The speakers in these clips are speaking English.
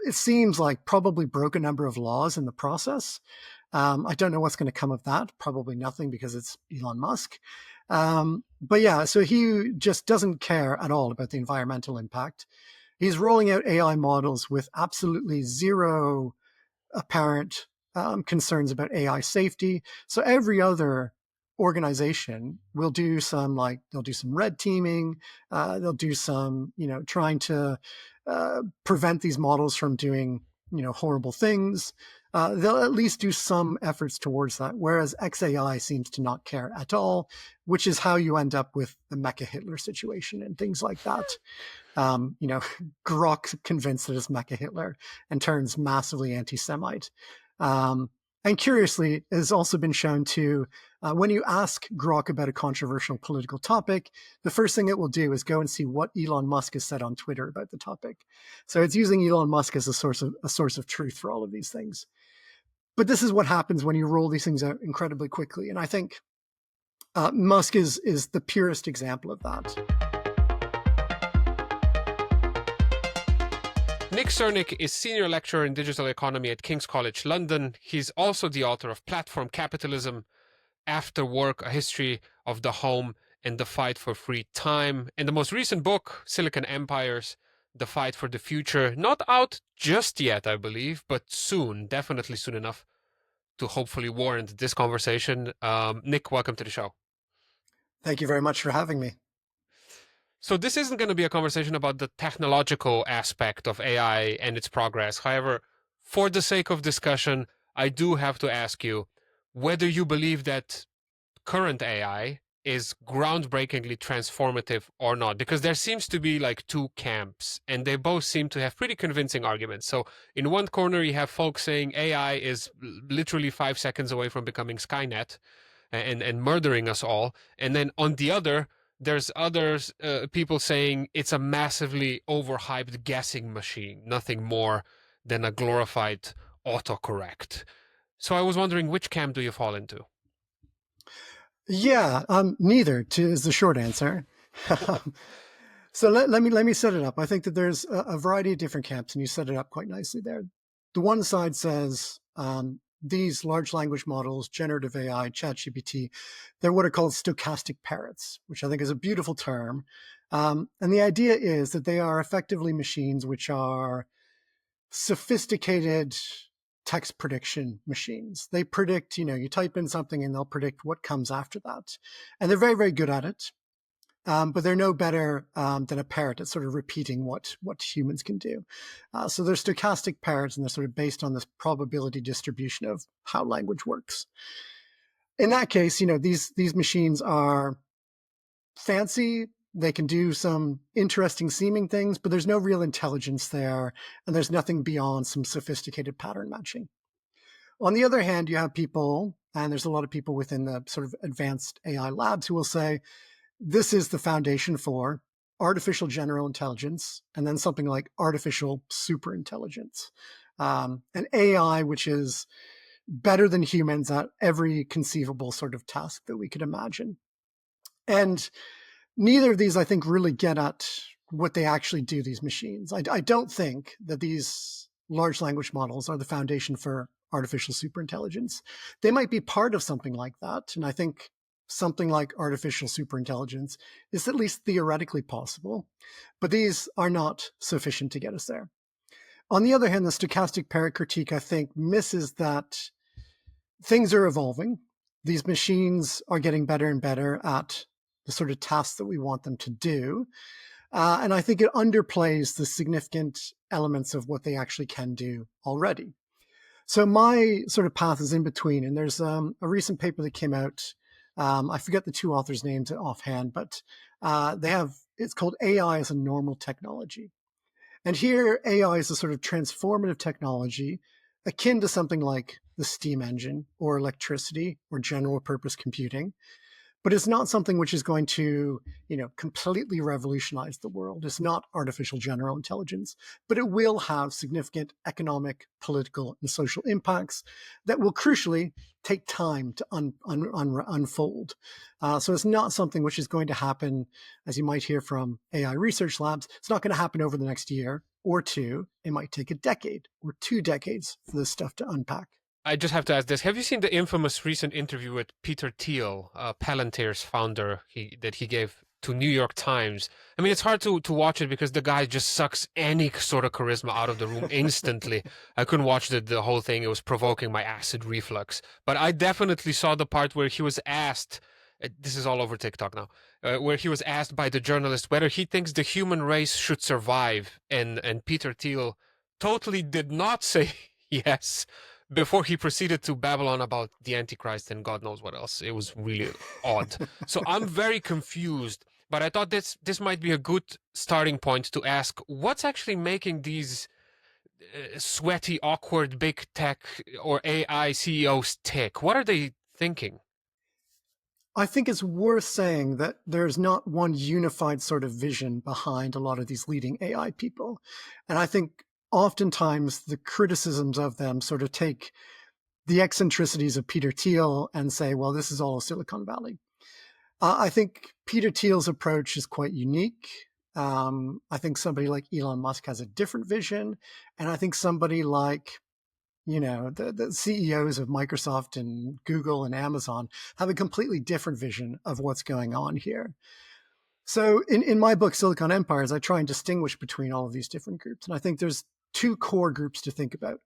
it seems like probably broke a number of laws in the process. I don't know what's going to come of that. Probably nothing because it's Elon Musk. But yeah, so he just doesn't care at all about the environmental impact. He's rolling out AI models with absolutely zero apparent concerns about AI safety. So every other organization will do some they'll do some red teaming, they'll do some trying to prevent these models from doing horrible things. They'll at least do some efforts towards that, whereas XAI seems to not care at all, which is how you end up with the Mecha Hitler situation and things like that. Grok convinced that it's Mecha Hitler and turns massively anti-Semite. And curiously, it has also been shown to, when you ask Grok about a controversial political topic, the first thing it will do is go and see what Elon Musk has said on Twitter about the topic. So it's using Elon Musk as a source of truth for all of these things. But this is what happens when you roll these things out incredibly quickly. And I think Musk is the purest example of that. Nick Srnicek is Senior Lecturer in Digital Economy at King's College London. He's also the author of Platform Capitalism, After Work, A History of the Home and the Fight for Free Time. And the most recent book, Silicon Empires, The Fight for the Future. Not out just yet, I believe, but soon, definitely soon enough to hopefully warrant this conversation. Nick, welcome to the show. Thank you very much for having me. So this isn't going to be a conversation about the technological aspect of AI and its progress. However, for the sake of discussion, I do have to ask you whether you believe that current AI is groundbreakingly transformative or not, because there seems to be like two camps and they both seem to have pretty convincing arguments. So in one corner, you have folks saying AI is literally 5 seconds away from becoming Skynet and murdering us all. And then on the other, there's others, people saying it's a massively overhyped guessing machine, nothing more than a glorified autocorrect. So I was wondering, which camp do you fall into? Yeah, neither is the short answer. So let me set it up. I think that there's a variety of different camps, and you set it up quite nicely there. The one side says these large language models, generative AI, ChatGPT, they're what are called stochastic parrots, which I think is a beautiful term. And the idea is that they are effectively machines which are sophisticated text prediction machines. They predict, you type in something and they'll predict what comes after that. And they're very, very good at it. But they're no better than a parrot at sort of repeating what humans can do. So they're stochastic parrots, and they're sort of based on this probability distribution of how language works. In that case, these machines are fancy. They can do some interesting seeming things, but there's no real intelligence there, and there's nothing beyond some sophisticated pattern matching. On the other hand, you have people, and there's a lot of people within the sort of advanced AI labs who will say, this is the foundation for artificial general intelligence, and then something like artificial superintelligence, an AI which is better than humans at every conceivable sort of task that we could imagine. And neither of these, I think, really get at what they actually do, these machines. I don't think that these large language models are the foundation for artificial superintelligence. They might be part of something like that, and I think something like artificial superintelligence is at least theoretically possible, but these are not sufficient to get us there. On the other hand, the stochastic parrot critique, I think, misses that things are evolving. These machines are getting better and better at the sort of tasks that we want them to do. And I think it underplays the significant elements of what they actually can do already. So my sort of path is in between, and there's a recent paper that came out. I forget the two authors' names offhand, but it's called AI as a Normal Technology. And here AI is a sort of transformative technology akin to something like the steam engine or electricity or general purpose computing. but it's not something which is going to, completely revolutionize the world. It's not artificial general intelligence, but it will have significant economic, political, and social impacts that will crucially take time to unfold. So it's not something which is going to happen, as you might hear from AI research labs. It's not going to happen over the next year or two. It might take a decade or 2 decades for this stuff to unpack. I just have to ask this. Have you seen the infamous recent interview with Peter Thiel, Palantir's founder, that he gave to New York Times? I mean, it's hard to watch it because the guy just sucks any sort of charisma out of the room instantly. I couldn't watch the whole thing. It was provoking my acid reflux. But I definitely saw the part where he was asked, this is all over TikTok now, where he was asked by the journalist whether he thinks the human race should survive. And Peter Thiel totally did not say yes before he proceeded to babble on about the Antichrist and God knows what else. It was really odd. So I'm very confused, but I thought this might be a good starting point to ask what's actually making these sweaty, awkward, big tech or AI CEOs tick. What are they thinking? I think it's worth saying that there's not one unified sort of vision behind a lot of these leading AI people. And I think oftentimes the criticisms of them sort of take the eccentricities of Peter Thiel and say, well, this is all Silicon Valley. I think Peter Thiel's approach is quite unique. I think somebody like Elon Musk has a different vision. And I think somebody like, the CEOs of Microsoft and Google and Amazon have a completely different vision of what's going on here. So in my book, Silicon Empires, I try and distinguish between all of these different groups. And I think there's 2 core groups to think about.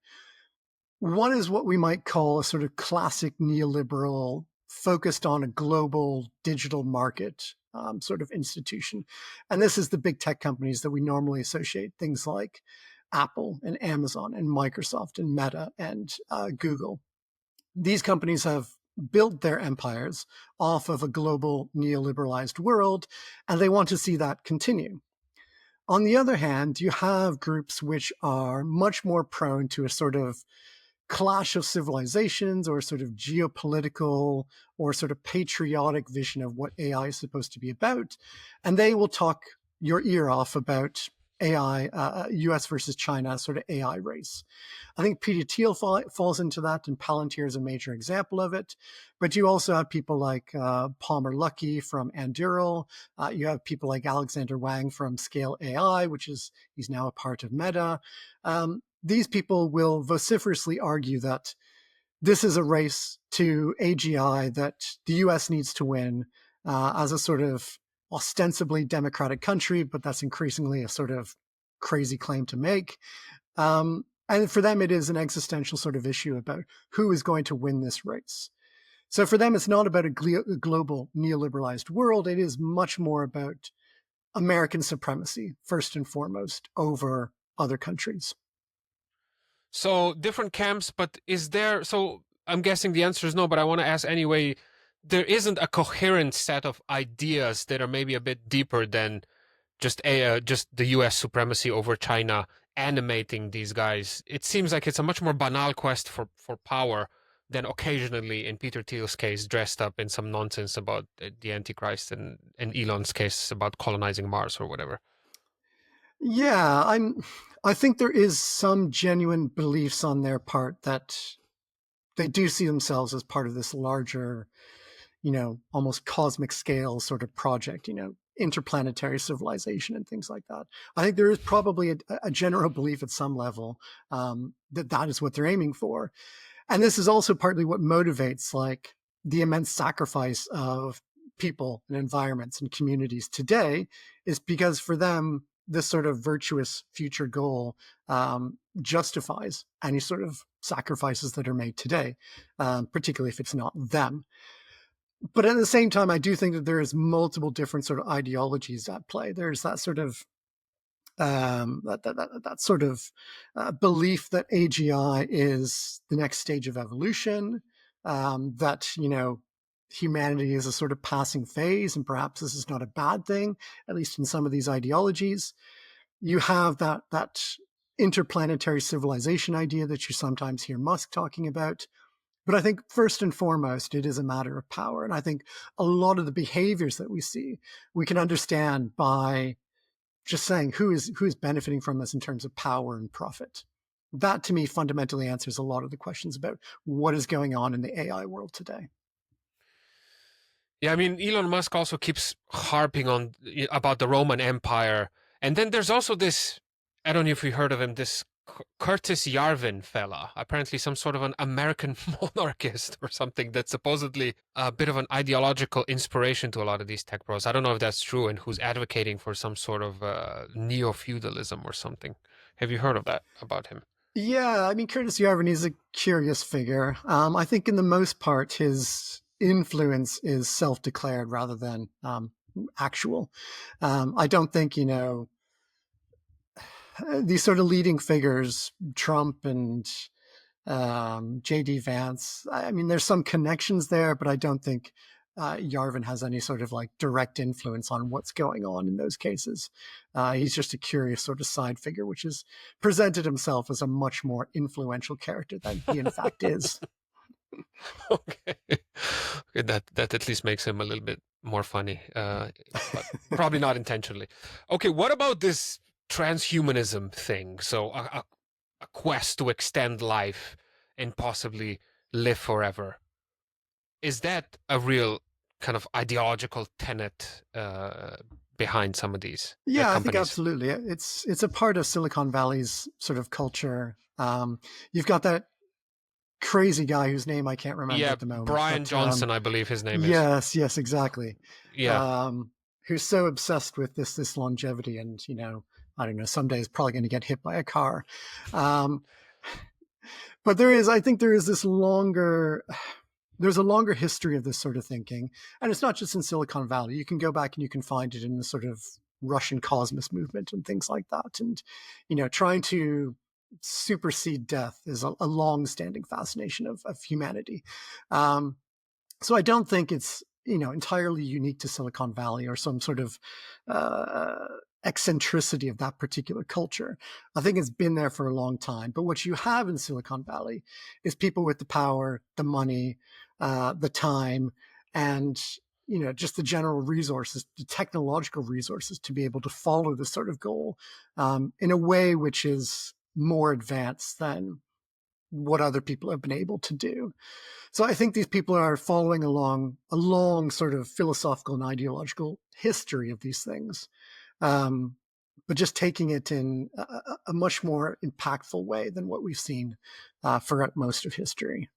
One is what we might call a sort of classic neoliberal, focused on a global digital market sort of institution. And this is the big tech companies that we normally associate, things like Apple and Amazon and Microsoft and Meta and Google. These companies have built their empires off of a global neoliberalized world, and they want to see that continue. On the other hand, you have groups which are much more prone to a sort of clash of civilizations or sort of geopolitical or sort of patriotic vision of what AI is supposed to be about. And they will talk your ear off about AI, US versus China sort of AI race. I think Peter Thiel falls into that, and Palantir is a major example of it. But you also have people like Palmer Luckey from Anduril. You have people like Alexander Wang from Scale AI, he's now a part of Meta. These people will vociferously argue that this is a race to AGI that the US needs to win as a sort of ostensibly democratic country, but that's increasingly a sort of crazy claim to make. And for them, it is an existential sort of issue about who is going to win this race. So for them, it's not about a global neoliberalized world. It is much more about American supremacy, first and foremost, over other countries. So different camps, but so I'm guessing the answer is no, but I want to ask anyway, there isn't a coherent set of ideas that are maybe a bit deeper than just the US supremacy over China animating these guys. It seems like it's a much more banal quest for power than occasionally, in Peter Thiel's case, dressed up in some nonsense about the Antichrist, and Elon's case about colonizing Mars or whatever. Yeah, I think there is some genuine beliefs on their part that they do see themselves as part of this larger, almost cosmic scale sort of project, interplanetary civilization and things like that. I think there is probably a general belief at some level that is what they're aiming for. And this is also partly what motivates like the immense sacrifice of people and environments and communities today, is because for them, this sort of virtuous future goal justifies any sort of sacrifices that are made today, particularly if it's not them. But at the same time, I do think that there is multiple different sort of ideologies at play. There's that sort of belief that AGI is the next stage of evolution, that humanity is a sort of passing phase, and perhaps this is not a bad thing, at least in some of these ideologies. You have that interplanetary civilization idea that you sometimes hear Musk talking about. But I think first and foremost, it is a matter of power. And I think a lot of the behaviors that we see, we can understand by just saying who is benefiting from this in terms of power and profit. That to me fundamentally answers a lot of the questions about what is going on in the AI world today. Yeah, I mean, Elon Musk also keeps harping on about the Roman Empire. And then there's also this, I don't know if you heard of him, this Curtis Yarvin fella, apparently some sort of an American monarchist or something that's supposedly a bit of an ideological inspiration to a lot of these tech pros. I don't know if that's true, and who's advocating for some sort of neo-feudalism or something. Have you heard of that about him? Yeah, I mean, Curtis Yarvin is a curious figure. I think in the most part, his influence is self-declared rather than actual. I don't think, these sort of leading figures, Trump and JD Vance, I mean, there's some connections there, but I don't think Yarvin has any sort of like direct influence on what's going on in those cases. He's just a curious sort of side figure, which has presented himself as a much more influential character than he in fact is. Okay. That at least makes him a little bit more funny, but probably not intentionally. Okay, what about this transhumanism thing? So a quest to extend life and possibly live forever. Is that a real kind of ideological tenet behind some of these Yeah, I think companies? absolutely. It's a part of Silicon Valley's sort of culture. You've got that crazy guy whose name I can't remember Yeah, at the moment. Brian But, Johnson, I believe his name is. yes, exactly. Yeah. Who's so obsessed with this longevity, and I don't know, someday is probably going to get hit by a car. But I think there is there's a longer history of this sort of thinking, and it's not just in Silicon Valley. You can go back and you can find it in the sort of Russian cosmos movement and things like that. And trying to supersede death is a long-standing fascination of humanity. So I don't think it's entirely unique to Silicon Valley or some sort of eccentricity of that particular culture. I think it's been there for a long time. But what you have in Silicon Valley is people with the power, the money, the time, and just the general resources, the technological resources to be able to follow this sort of goal in a way which is more advanced than what other people have been able to do. So I think these people are following along a long sort of philosophical and ideological history of these things, but just taking it in a much more impactful way than what we've seen for most of history.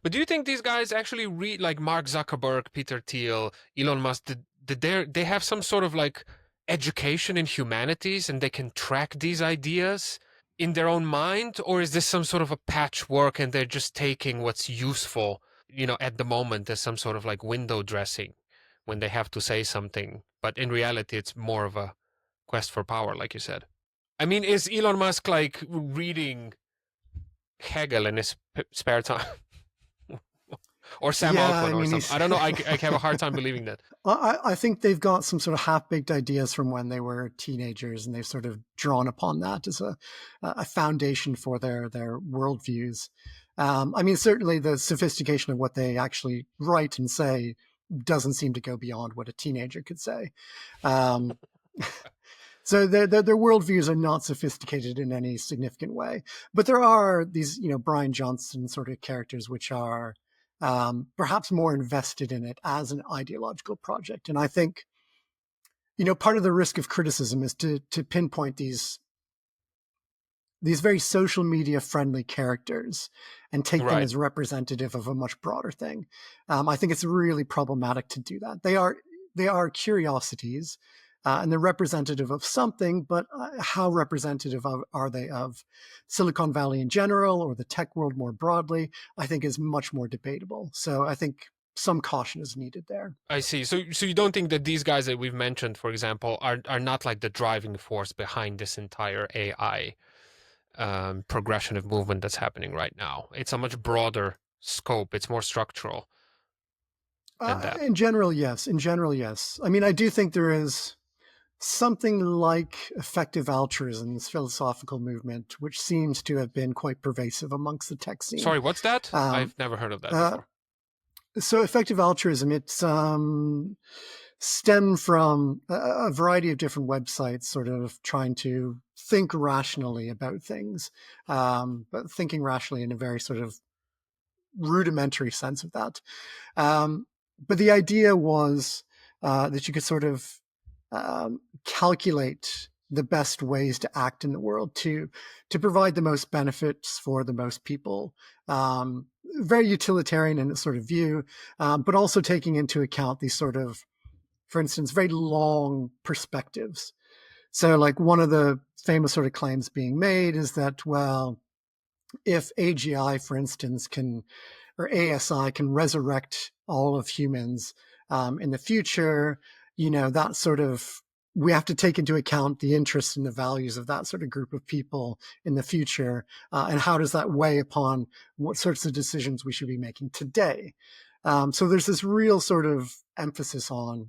But do you think these guys actually read, like Mark Zuckerberg, Peter Thiel, Elon Musk, did they have some sort of like education in humanities and they can track these ideas in their own mind? Or is this some sort of a patchwork and they're just taking what's useful, at the moment as some sort of like window dressing when they have to say something? But in reality, it's more of a quest for power, like you said. I mean, is Elon Musk like reading Hegel in his spare time? Or Sam Yeah, Altman I or mean, something. I don't know. I have a hard time believing that. I think they've got some sort of half-baked ideas from when they were teenagers, and they've sort of drawn upon that as a foundation for their worldviews. I mean, certainly the sophistication of what they actually write and say doesn't seem to go beyond what a teenager could say. Um, so their worldviews are not sophisticated in any significant way. But there are these, Brian Johnson sort of characters which are perhaps more invested in it as an ideological project. And I think, part of the risk of criticism is to pinpoint these very social media friendly characters and take them as representative of a much broader thing. I think it's really problematic to do that. They are curiosities. And they're representative of something, but how representative are they of Silicon Valley in general or the tech world more broadly, I think is much more debatable. So I think some caution is needed there. I see. So you don't think that these guys that we've mentioned, for example, are not like the driving force behind this entire AI progression movement that's happening right now? It's a much broader scope. It's more structural than that. In general, yes. I mean, I do think there is something like effective altruism, this philosophical movement, which seems to have been quite pervasive amongst the tech scene. Sorry, what's that? Um, I've never heard of that uh, before. so effective altruism, it's stemmed from a variety of different websites sort of trying to think rationally about things, but thinking rationally in a very sort of rudimentary sense of that. But the idea was that you could sort of calculate the best ways to act in the world to provide the most benefits for the most people. Very utilitarian in its sort of view, but also taking into account these sort of, for instance, very long perspectives. So like one of the famous sort of claims being made is that, well, if AGI, for instance, or ASI can resurrect all of humans in the future, that sort of, we have to take into account the interests and the values of that sort of group of people in the future. And how does that weigh upon what sorts of decisions we should be making today? So there's this real sort of emphasis on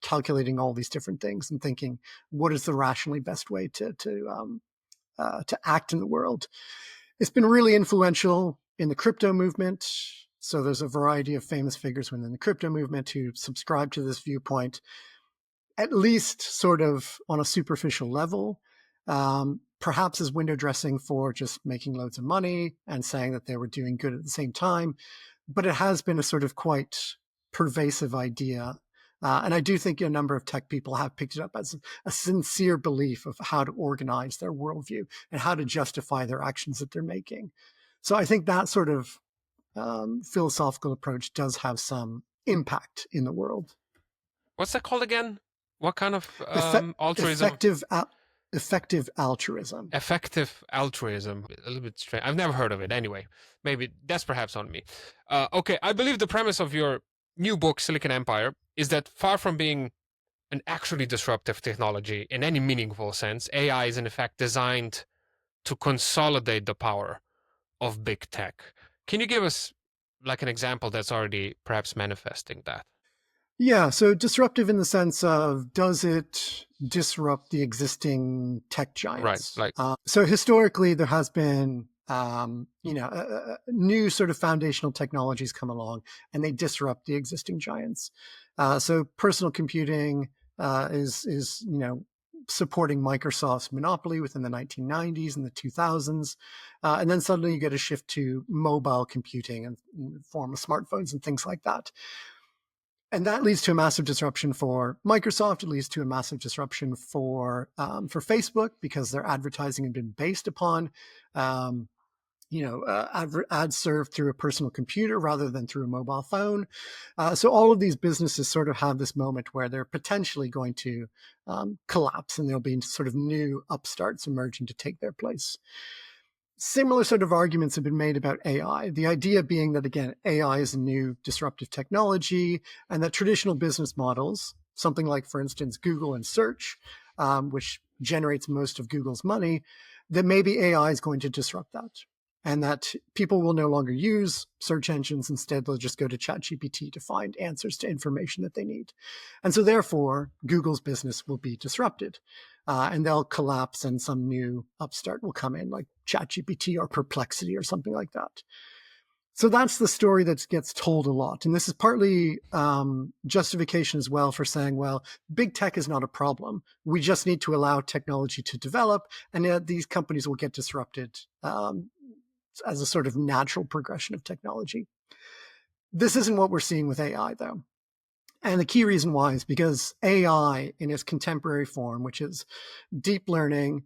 calculating all these different things and thinking, what is the rationally best way to act in the world? It's been really influential in the crypto movement. So there's a variety of famous figures within the crypto movement who subscribe to this viewpoint, at least sort of on a superficial level, perhaps as window dressing for just making loads of money and saying that they were doing good at the same time. But it has been a sort of quite pervasive idea. And I do think a number of tech people have picked it up as a sincere belief of how to organize their worldview and how to justify their actions that they're making. So I think that sort of philosophical approach does have some impact in the world. What's that called again? What kind of altruism? Effective altruism. Effective altruism. A little bit strange. I've never heard of it. Anyway, maybe that's perhaps on me. Okay, I believe the premise of your new book, Silicon Empire, is that far from being an actually disruptive technology in any meaningful sense, AI is in effect designed to consolidate the power of big tech. Can you give us like an example that's already perhaps manifesting that? Yeah, so disruptive in the sense of, does it disrupt the existing tech Right, giants? like So historically, there has been, new sort of foundational technologies come along, and they disrupt the existing giants. So personal computing is supporting Microsoft's monopoly within the 1990s and the 2000s, and then suddenly you get a shift to mobile computing in the form of smartphones and things like that. And that leads to a massive disruption for Microsoft. It leads to a massive disruption for Facebook, because their advertising had been based upon, ads served through a personal computer rather than through a mobile phone. So all of these businesses sort of have this moment where they're potentially going to collapse, and there'll be sort of new upstarts emerging to take their place. Similar sort of arguments have been made about AI. The idea being that, again, AI is a new disruptive technology, and that traditional business models, something like, for instance, Google and search, which generates most of Google's money, that maybe AI is going to disrupt that. And that people will no longer use search engines. Instead, they'll just go to ChatGPT to find answers to information that they need. And so therefore, Google's business will be disrupted. And they'll collapse, and some new upstart will come in, like ChatGPT or Perplexity or something like that. So that's the story that gets told a lot. And this is partly justification as well for saying, well, big tech is not a problem. We just need to allow technology to develop, and these companies will get disrupted as a sort of natural progression of technology. This isn't what we're seeing with AI, though. And the key reason why is because AI in its contemporary form, which is deep learning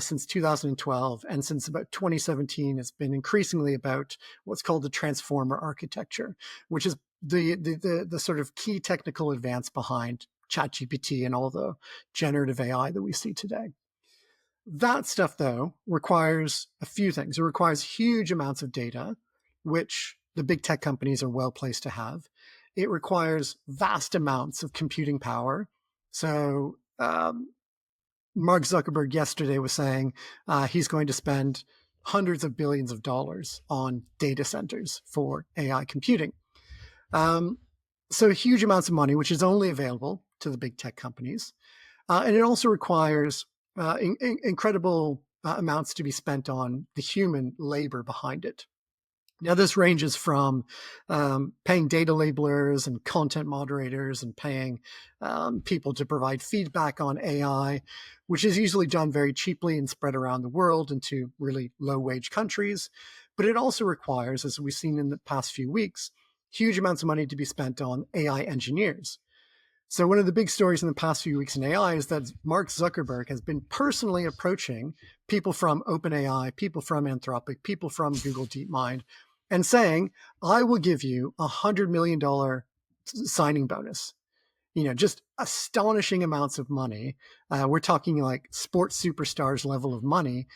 since 2012, and since about 2017, has been increasingly about what's called the transformer architecture, which is the sort of key technical advance behind ChatGPT and all the generative AI that we see today. That stuff, though, requires a few things. It requires huge amounts of data, which the big tech companies are well placed to have. It requires vast amounts of computing power. So Mark Zuckerberg yesterday was saying he's going to spend hundreds of billions of dollars on data centers for AI computing. So huge amounts of money, which is only available to the big tech companies. And it also requires incredible amounts to be spent on the human labor behind it. Now, this ranges from paying data labelers and content moderators and paying people to provide feedback on AI, which is usually done very cheaply and spread around the world into really low-wage countries. But it also requires, as we've seen in the past few weeks, huge amounts of money to be spent on AI engineers. So one of the big stories in the past few weeks in AI is that Mark Zuckerberg has been personally approaching people from OpenAI, people from Anthropic, people from Google DeepMind, and saying, I will give you $100 million signing bonus. Just astonishing amounts of money. We're talking like sports superstars level of money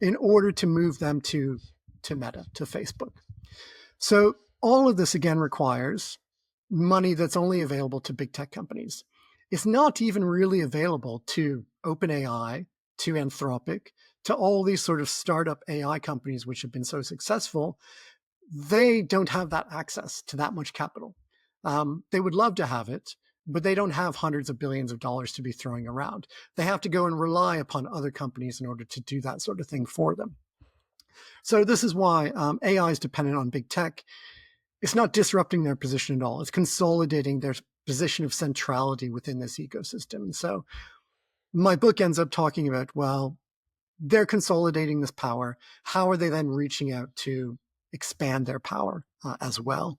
in order to move them to Meta, to Facebook. So all of this, again, requires money that's only available to big tech companies. It's not even really available to OpenAI, to Anthropic, to all these sort of startup AI companies which have been so successful. They don't have that access to that much capital. They would love to have it, but they don't have hundreds of billions of dollars to be throwing around. They have to go and rely upon other companies in order to do that sort of thing for them. So this is why AI is dependent on big tech. It's not disrupting their position at all. It's consolidating their position of centrality within this ecosystem. And so my book ends up talking about, well, they're consolidating this power. How are they then reaching out to expand their power as well?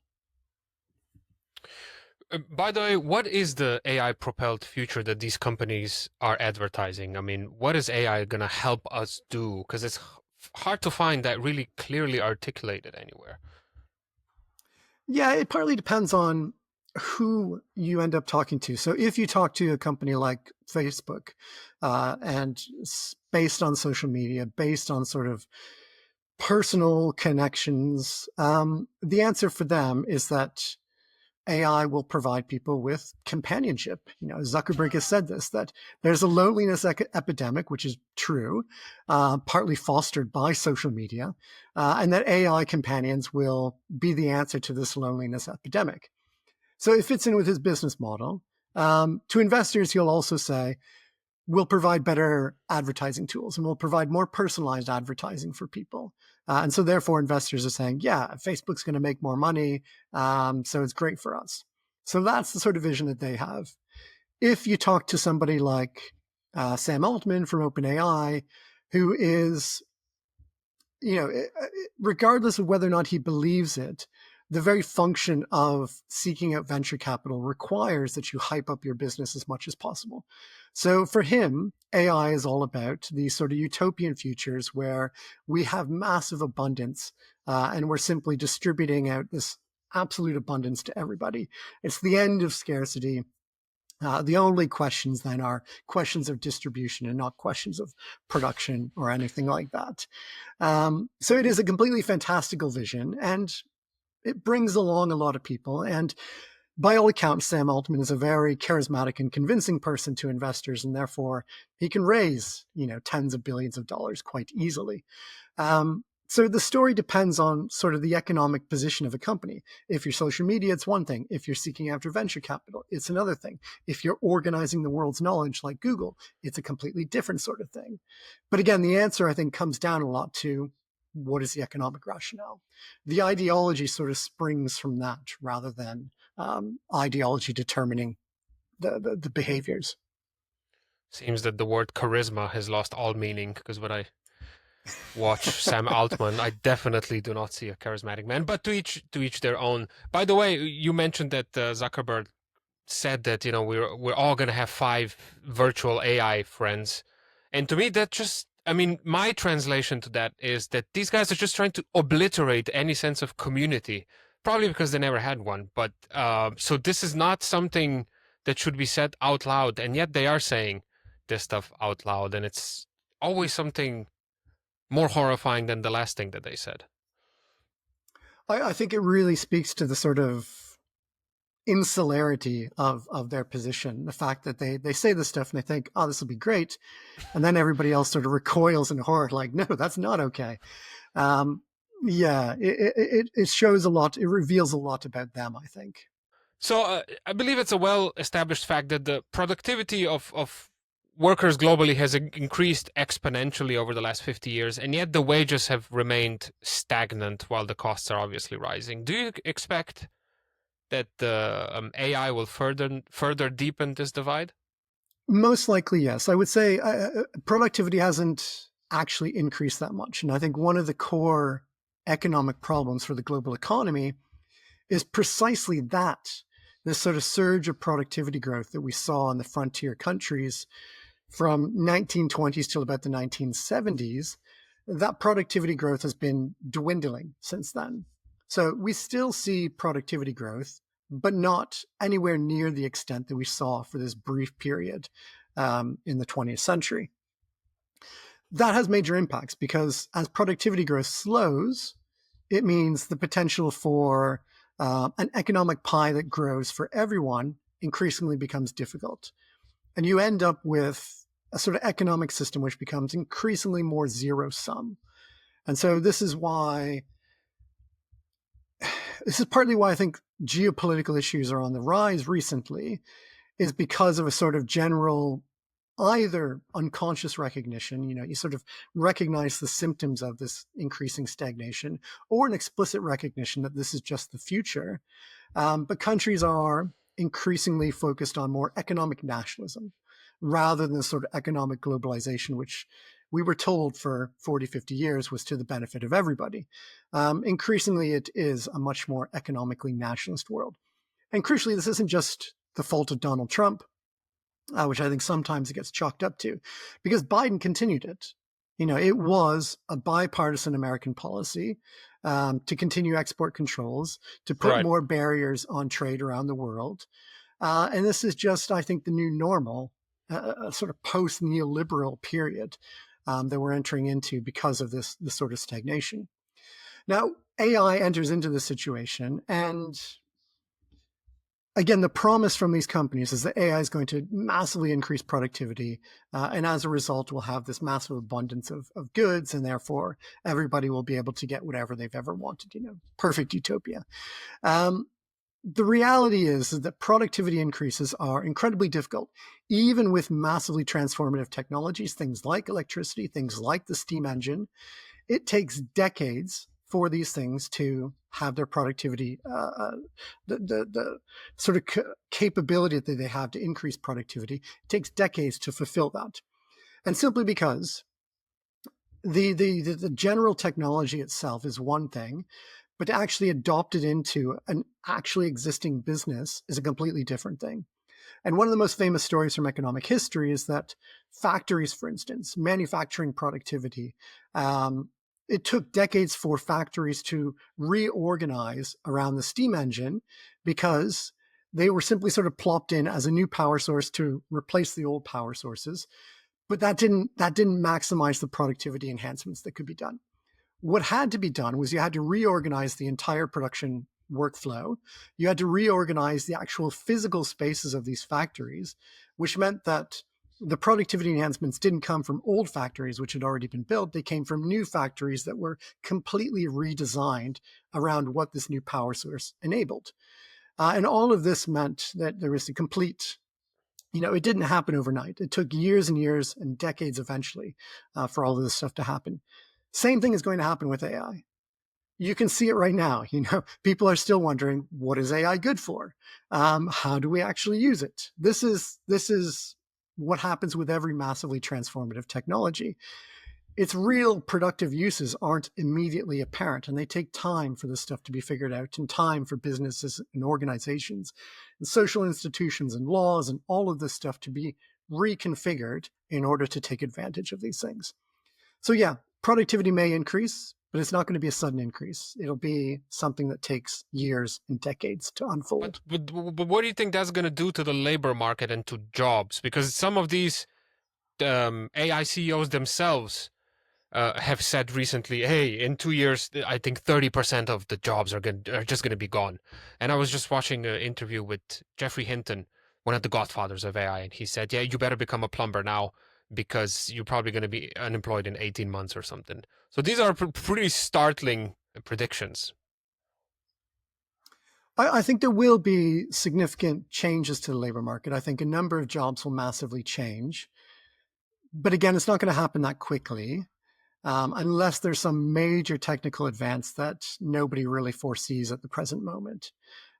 By the way, what is the AI-propelled future that these companies are advertising? I mean, what is AI going to help us do? Because it's hard to find that really clearly articulated anywhere. Yeah, it partly depends on who you end up talking to. So if you talk to a company like Facebook, and based on social media, based on sort of personal connections, the answer for them is that AI will provide people with companionship. Zuckerberg has said this, that there's a loneliness epidemic, which is true, partly fostered by social media, and that AI companions will be the answer to this loneliness epidemic. So it fits in with his business model. To investors, he'll also say, we'll provide better advertising tools and we'll provide more personalized advertising for people. And so therefore investors are saying, yeah, Facebook's going to make more money. So it's great for us. So that's the sort of vision that they have. If you talk to somebody like Sam Altman from OpenAI, who is, regardless of whether or not he believes it, the very function of seeking out venture capital requires that you hype up your business as much as possible. So for him, AI is all about these sort of utopian futures where we have massive abundance and we're simply distributing out this absolute abundance to everybody. It's the end of scarcity. The only questions then are questions of distribution and not questions of production or anything like that. So it is a completely fantastical vision, and it brings along a lot of people. And by all accounts, Sam Altman is a very charismatic and convincing person to investors, and therefore he can raise, tens of billions of dollars quite easily. So the story depends on sort of the economic position of a company. If you're social media, it's one thing. If you're seeking after venture capital, it's another thing. If you're organizing the world's knowledge like Google, it's a completely different sort of thing. But again, the answer, I think, comes down a lot to what is the economic rationale? The ideology sort of springs from that rather than ideology determining the behaviors. Seems that the word charisma has lost all meaning, because when I watch Sam Altman, I definitely do not see a charismatic man, but to each their own. By the way, you mentioned that Zuckerberg said that, we're all going to have 5 virtual AI friends. And to me, that just, my translation to that is that these guys are just trying to obliterate any sense of community, probably because they never had one. But so this is not something that should be said out loud. And yet they are saying this stuff out loud. And it's always something more horrifying than the last thing that they said. I think it really speaks to the sort of insularity of their position. The fact that they say this stuff and they think, oh, this will be great. And then everybody else sort of recoils in horror, like, no, that's not okay. Yeah, it shows a lot. It reveals a lot about them, I think. So I believe it's a well-established fact that the productivity of workers globally has increased exponentially over the last 50 years, and yet the wages have remained stagnant while the costs are obviously rising. Do you expect that AI will further deepen this divide? Most likely, yes. I would say productivity hasn't actually increased that much. And I think one of the core economic problems for the global economy is precisely that, this sort of surge of productivity growth that we saw in the frontier countries from 1920s till about the 1970s. That productivity growth has been dwindling since then. So we still see productivity growth, but not anywhere near the extent that we saw for this brief period in the 20th century. That has major impacts because as productivity growth slows, it means the potential for an economic pie that grows for everyone increasingly becomes difficult. And you end up with a sort of economic system which becomes increasingly more zero sum. And so this is partly why I think geopolitical issues are on the rise recently, is because of a sort of general either unconscious recognition, you sort of recognize the symptoms of this increasing stagnation, or an explicit recognition that this is just the future. But countries are increasingly focused on more economic nationalism rather than the sort of economic globalization, which we were told for 40, 50 years was to the benefit of everybody. Increasingly, it is a much more economically nationalist world. And crucially, this isn't just the fault of Donald Trump, which I think sometimes it gets chalked up to, because Biden continued it. It was a bipartisan American policy to continue export controls, to put more barriers on trade around the world. And this is just, I think, the new normal, a sort of post-neoliberal period that we're entering into because of this sort of stagnation. Now, AI enters into this situation, and again, the promise from these companies is that AI is going to massively increase productivity, and as a result, we'll have this massive abundance of goods, and therefore everybody will be able to get whatever they've ever wanted. Perfect utopia. The reality is that productivity increases are incredibly difficult, even with massively transformative technologies, things like electricity, things like the steam engine. It takes decades for these things to have their productivity, the sort of capability that they have to increase productivity. It takes decades to fulfill that. And simply because the general technology itself is one thing, but to actually adopt it into an actually existing business is a completely different thing. And one of the most famous stories from economic history is that factories, for instance, manufacturing productivity, it took decades for factories to reorganize around the steam engine because they were simply sort of plopped in as a new power source to replace the old power sources. But that didn't maximize the productivity enhancements that could be done. What had to be done was you had to reorganize the entire production workflow. You had to reorganize the actual physical spaces of these factories, which meant that the productivity enhancements didn't come from old factories, which had already been built. They came from new factories that were completely redesigned around what this new power source enabled. And all of this meant that there was a complete, it didn't happen overnight. It took years and years and decades eventually for all of this stuff to happen. Same thing is going to happen with AI. You can see it right now. People are still wondering, what is AI good for? How do we actually use it? This is what happens with every massively transformative technology. Its real productive uses aren't immediately apparent, and they take time for this stuff to be figured out, and time for businesses and organizations and social institutions and laws and all of this stuff to be reconfigured in order to take advantage of these things. So yeah, productivity may increase, but it's not going to be a sudden increase. It'll be something that takes years and decades to unfold. But what do you think that's going to do to the labor market and to jobs? Because some of these AI CEOs themselves have said recently, hey, in 2 years, I think 30% of the jobs are just going to be gone. And I was just watching an interview with Jeffrey Hinton, one of the godfathers of AI, and he said, yeah, you better become a plumber now because you're probably going to be unemployed in 18 months or something. So these are pretty startling predictions. I think there will be significant changes to the labor market. I think a number of jobs will massively change. But again, it's not going to happen that quickly unless there's some major technical advance that nobody really foresees at the present moment.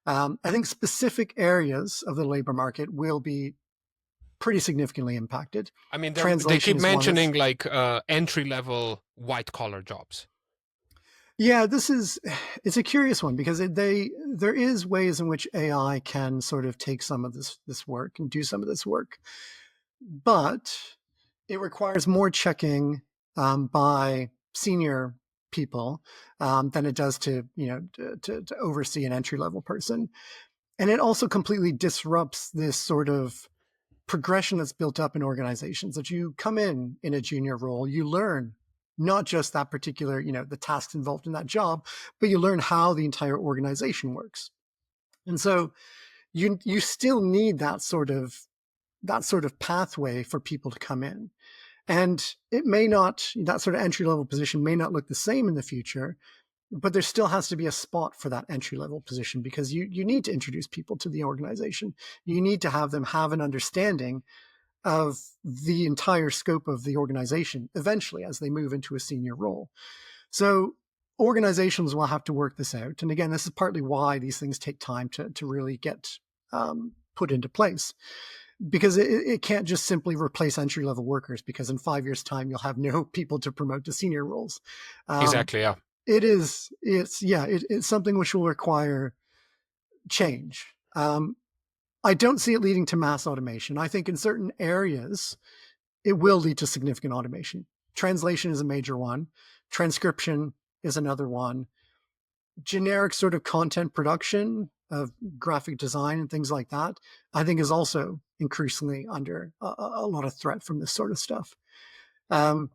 I think specific areas of the labor market will be pretty significantly impacted. I mean, they Translation keep is one mentioning like entry-level white-collar jobs. Yeah, it's a curious one because there is ways in which AI can sort of take some of this work and do some of this work, but it requires more checking by senior people than it does to to oversee an entry level person, and it also completely disrupts this sort of progression that's built up in organizations. That you come in a junior role, you learn not just that particular, the tasks involved in that job, but you learn how the entire organization works. And so you still need that sort of pathway for people to come in. And it may not, that sort of entry level position may not look the same in the future, but there still has to be a spot for that entry level position because you need to introduce people to the organization. You need to have them have an understanding of the entire scope of the organization eventually as they move into a senior role. So organizations will have to work this out. And again, this is partly why these things take time to really get put into place, because it can't just simply replace entry-level workers, because in 5 years' time, you'll have no people to promote to senior roles. Exactly, yeah. It's something which will require change. I don't see it leading to mass automation. I think in certain areas, it will lead to significant automation. Translation is a major one. Transcription is another one. Generic sort of content production of graphic design and things like that, I think is also increasingly under a lot of threat from this sort of stuff. But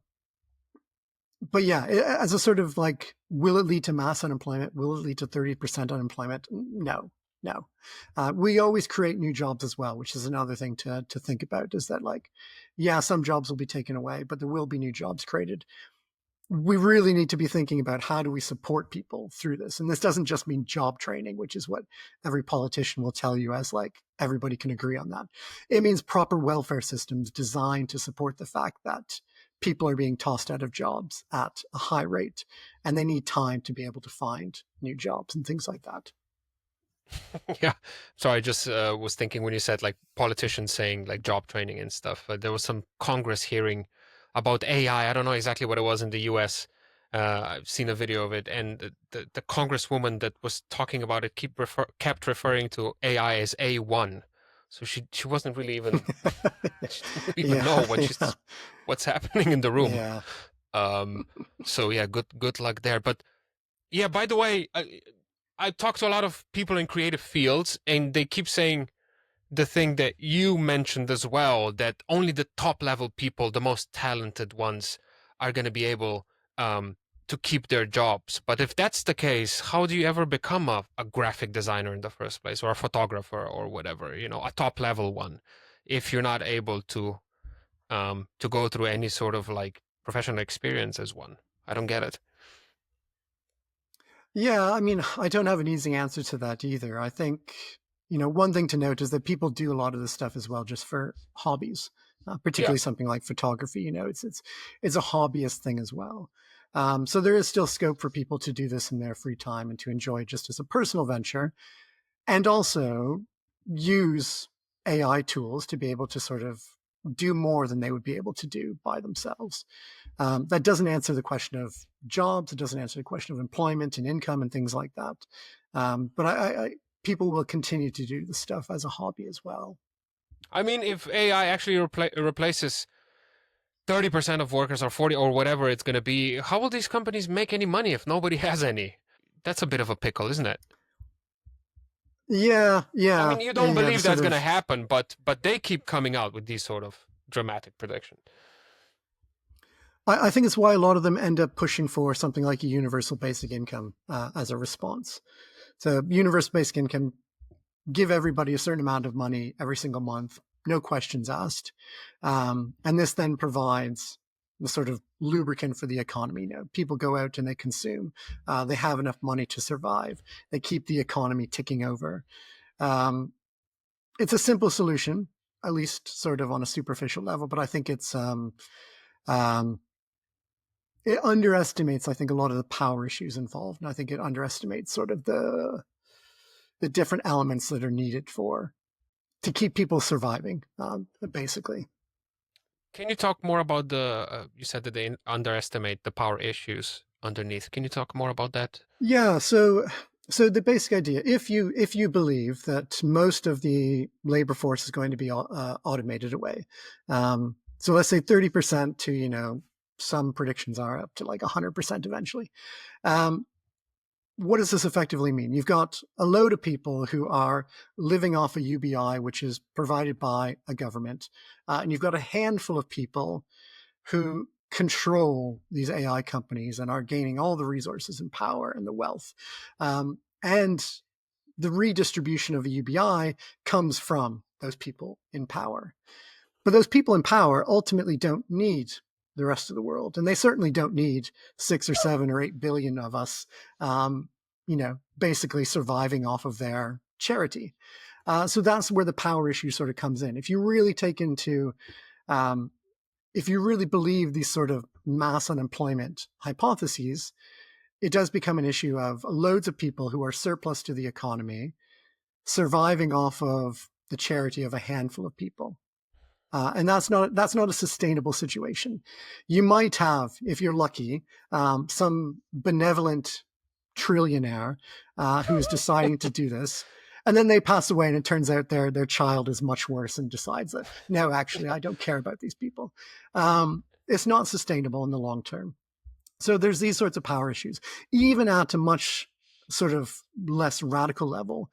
yeah, as a sort of like, will it lead to mass unemployment? Will it lead to 30% unemployment? No. We always create new jobs as well, which is another thing to think about, is that like, yeah, some jobs will be taken away, but there will be new jobs created. We really need to be thinking about how do we support people through this. And this doesn't just mean job training, which is what every politician will tell you, as like everybody can agree on that. It means proper welfare systems designed to support the fact that people are being tossed out of jobs at a high rate, and they need time to be able to find new jobs and things like that. Yeah. So I just was thinking when you said like politicians saying like job training and stuff, there was some Congress hearing about AI. I don't know exactly what it was in the US. I've seen a video of it, and the congresswoman that was talking about it kept referring to AI as A1. So she wasn't really even she didn't even know what's happening in the room. Yeah. So yeah, good luck there. But yeah, by the way, I talk to a lot of people in creative fields, and they keep saying the thing that you mentioned as well, that only the top level people, the most talented ones, are going to be able to keep their jobs. But if that's the case, how do you ever become a graphic designer in the first place, or a photographer, or whatever, a top level one, if you're not able to go through any sort of like professional experience as one? I don't get it. Yeah, I mean, I don't have an easy answer to that either. I think, one thing to note is that people do a lot of this stuff as well just for hobbies, particularly something like photography. It's a hobbyist thing as well. So there is still scope for people to do this in their free time and to enjoy it just as a personal venture, and also use AI tools to be able to sort of do more than they would be able to do by themselves. That doesn't answer the question of jobs. It doesn't answer the question of employment and income and things like that. But people will continue to do this stuff as a hobby as well. I mean, if AI actually replaces 30% of workers, or 40, or whatever it's going to be, how will these companies make any money if nobody has any? That's a bit of a pickle, isn't it? Yeah. I mean, you don't believe that's going to happen, but they keep coming out with these sort of dramatic predictions. I think it's why a lot of them end up pushing for something like a universal basic income as a response. So universal basic income, give everybody a certain amount of money every single month, no questions asked. And this then provides the sort of lubricant for the economy. People go out and they consume. They have enough money to survive. They keep the economy ticking over. It's a simple solution, at least sort of on a superficial level, but I think it underestimates, I think, a lot of the power issues involved. And I think it underestimates sort of the different elements that are needed to keep people surviving, basically. Can you talk more about you said that they underestimate the power issues underneath. Can you talk more about that? Yeah. So the basic idea, if you believe that most of the labor force is going to be automated away, so let's say 30% to, some predictions are up to like 100% eventually. What does this effectively mean? You've got a load of people who are living off a UBI, which is provided by a government, and you've got a handful of people who control these AI companies and are gaining all the resources and power and the wealth. And the redistribution of a UBI comes from those people in power. But those people in power ultimately don't need the rest of the world. And they certainly don't need 6 or 7 or 8 billion of us, basically surviving off of their charity. So that's where the power issue sort of comes in. If you really if you really believe these sort of mass unemployment hypotheses, it does become an issue of loads of people who are surplus to the economy surviving off of the charity of a handful of people. And that's not a sustainable situation. You might have, if you're lucky, some benevolent trillionaire who is deciding to do this, and then they pass away, and it turns out their child is much worse and decides that, no, actually, I don't care about these people. It's not sustainable in the long term. So there's these sorts of power issues, even at a much sort of less radical level.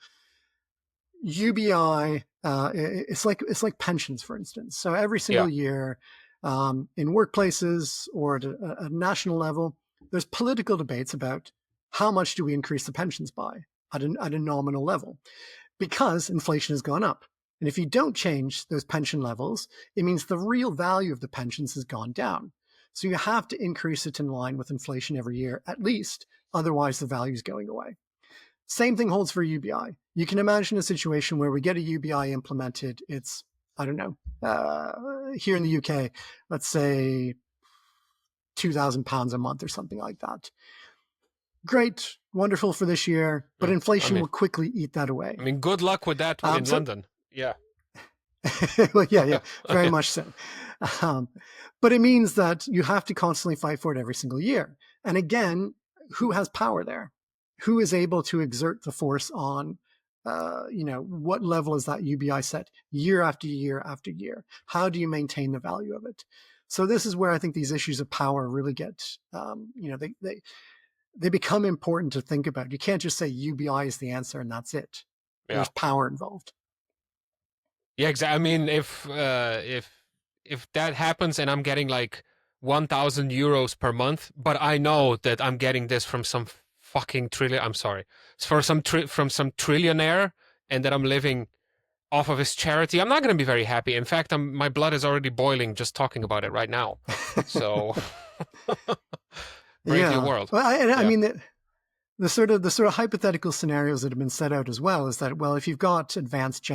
UBI, it's like pensions, for instance. So every single year, in workplaces or at a national level, there's political debates about how much do we increase the pensions by at a nominal level, because inflation has gone up. And if you don't change those pension levels, it means the real value of the pensions has gone down. So you have to increase it in line with inflation every year, at least. Otherwise, the value is going away. Same thing holds for UBI. You can imagine a situation where we get a UBI implemented. It's, I don't know, here in the UK, let's say £2,000 a month or something like that. Great, wonderful for this year, but inflation will quickly eat that away. I mean, good luck with that in London. Yeah. Well, yeah, very much so. But it means that you have to constantly fight for it every single year. And again, who has power there? Who is able to exert the force on, what level is that UBI set year after year after year? How do you maintain the value of it? So this is where I think these issues of power really get, they become important to think about. You can't just say UBI is the answer and that's it. Yeah. There's power involved. Yeah, exactly. I mean, if that happens and I'm getting like 1,000 euros per month, but I know that I'm getting this from some fucking trillion. I'm sorry, it's from some trillionaire, and that I'm living off of his charity. I'm not going to be very happy. In fact, my blood is already boiling just talking about it right now. So, brave new world. Well, I mean, the sort of hypothetical scenarios that have been set out as well is that, well, if you've got advanced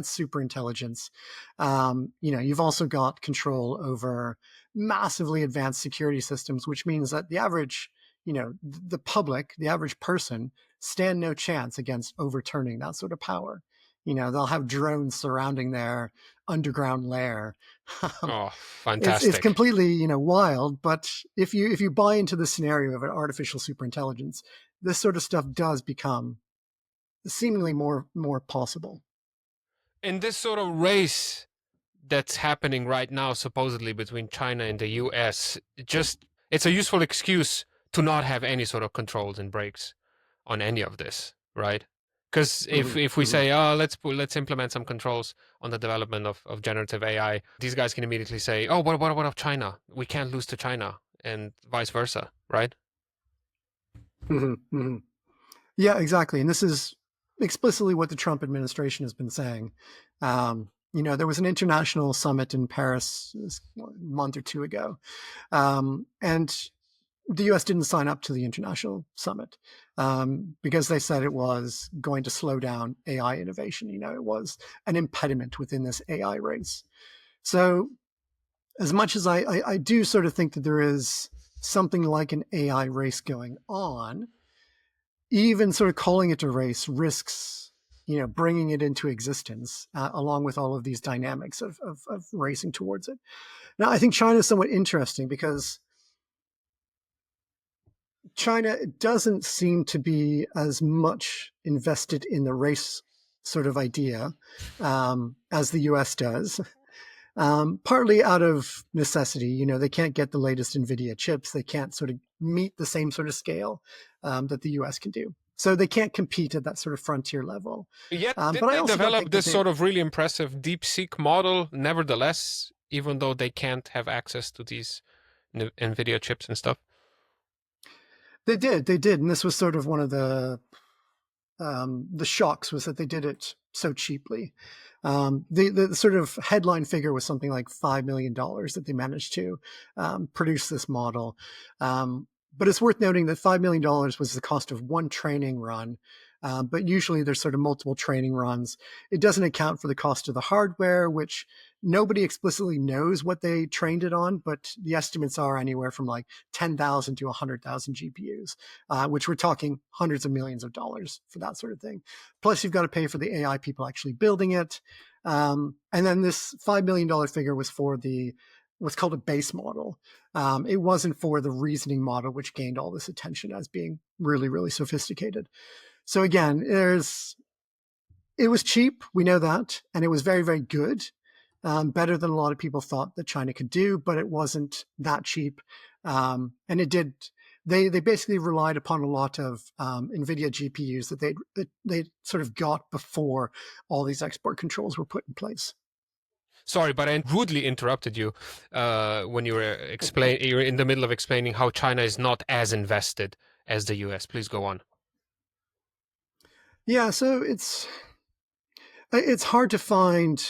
super intelligence, you've also got control over massively advanced security systems, which means that the average, the public, the average person, stand no chance against overturning that sort of power. They'll have drones surrounding their underground lair. Oh, fantastic. It's completely, wild. But if you buy into the scenario of an artificial superintelligence, this sort of stuff does become seemingly more possible. And this sort of race that's happening right now, supposedly between China and the US, it's a useful excuse to not have any sort of controls and brakes on any of this, right? Because if we say, let's implement some controls on the development of generative AI, these guys can immediately say, oh, what of China? We can't lose to China, and vice versa, right? Mm-hmm, mm-hmm. Yeah, exactly. And this is explicitly what the Trump administration has been saying. There was an international summit in Paris a month or two ago, and the US didn't sign up to the international summit because they said it was going to slow down AI innovation. It was an impediment within this AI race. So as much as I do sort of think that there is something like an AI race going on, even sort of calling it a race risks, bringing it into existence along with all of these dynamics of racing towards it. Now, I think China is somewhat interesting because China doesn't seem to be as much invested in the race sort of idea as the US does. Partly out of necessity. They can't get the latest NVIDIA chips. They can't sort of meet the same sort of scale that the US can do. So they can't compete at that sort of frontier level. Yet, But didn't I they also don't develop think this that sort of really impressive DeepSeek model, nevertheless, even though they can't have access to these NVIDIA chips and stuff? they did. And this was sort of one of the shocks was that they did it so cheaply. The sort of headline figure was something like $5 million that they managed to produce this model. But it's worth noting that $5 million was the cost of one training run. But usually there's sort of multiple training runs. It doesn't account for the cost of the hardware, which nobody explicitly knows what they trained it on, but the estimates are anywhere from like 10,000 to 100,000 GPUs, which we're talking hundreds of millions of dollars for that sort of thing. Plus, you've got to pay for the AI people actually building it. And then this $5 million figure was for what's called a base model. It wasn't for the reasoning model, which gained all this attention as being really, really sophisticated. So again, it was cheap, we know that, and it was very, very good, better than a lot of people thought that China could do, but it wasn't that cheap. And it did. They basically relied upon a lot of NVIDIA GPUs that they sort of got before all these export controls were put in place. Sorry, but I rudely interrupted you when you were you were in the middle of explaining how China is not as invested as the US. Please go on. Yeah, so it's hard to find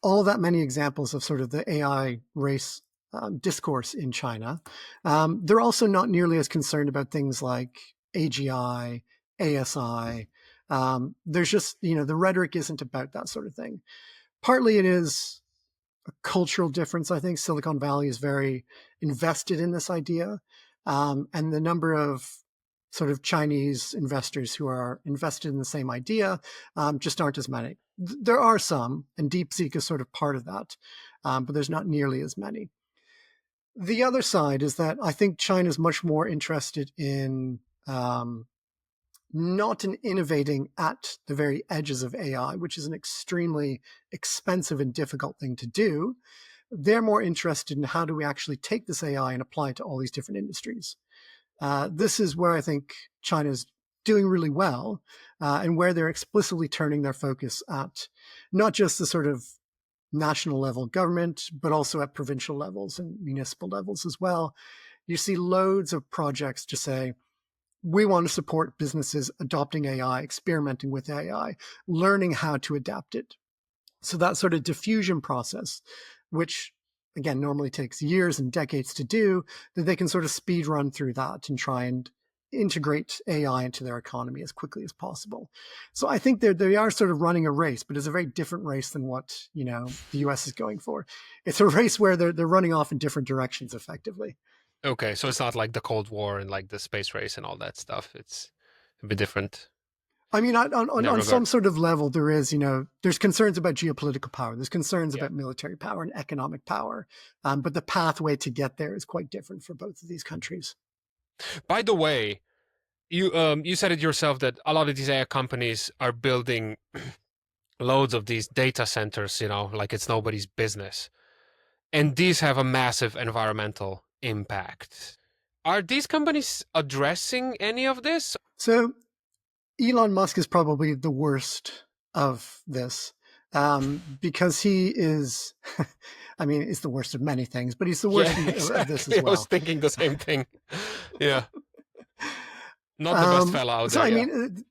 all that many examples of sort of the AI race discourse in China. They're also not nearly as concerned about things like AGI, ASI. There's just, the rhetoric isn't about that sort of thing. Partly it is a cultural difference. I think Silicon Valley is very invested in this idea. And the number of sort of Chinese investors who are invested in the same idea just aren't as many. There are some, and DeepSeek is sort of part of that, but there's not nearly as many. The other side is that I think China is much more interested in not in innovating at the very edges of AI, which is an extremely expensive and difficult thing to do. They're more interested in how do we actually take this AI and apply it to all these different industries. This is where I think China is doing really well and where they're explicitly turning their focus at not just the sort of national level government, but also at provincial levels and municipal levels as well. You see loads of projects to say, we want to support businesses adopting AI, experimenting with AI, learning how to adapt it. So that sort of diffusion process, which again normally takes years and decades to do, that they can sort of speed run through that and try and integrate AI into their economy as quickly as possible. So I think they are sort of running a race, but it's a very different race than what the US is going for. It's a race where they're running off in different directions effectively. Okay, so it's not like the Cold War and like the space race and all that stuff. It's a bit different. I mean, on some sort of level, there is, there's concerns about geopolitical power. There's concerns about military power and economic power. But the pathway to get there is quite different for both of these countries. By the way, you said it yourself that a lot of these AI companies are building loads of these data centers, like it's nobody's business. And these have a massive environmental impact. Are these companies addressing any of this? So Elon Musk is probably the worst of this because he is, I mean, it's the worst of many things, but he's the worst of this as well. I was thinking the same thing. Yeah. Not the best fella out there. I mean,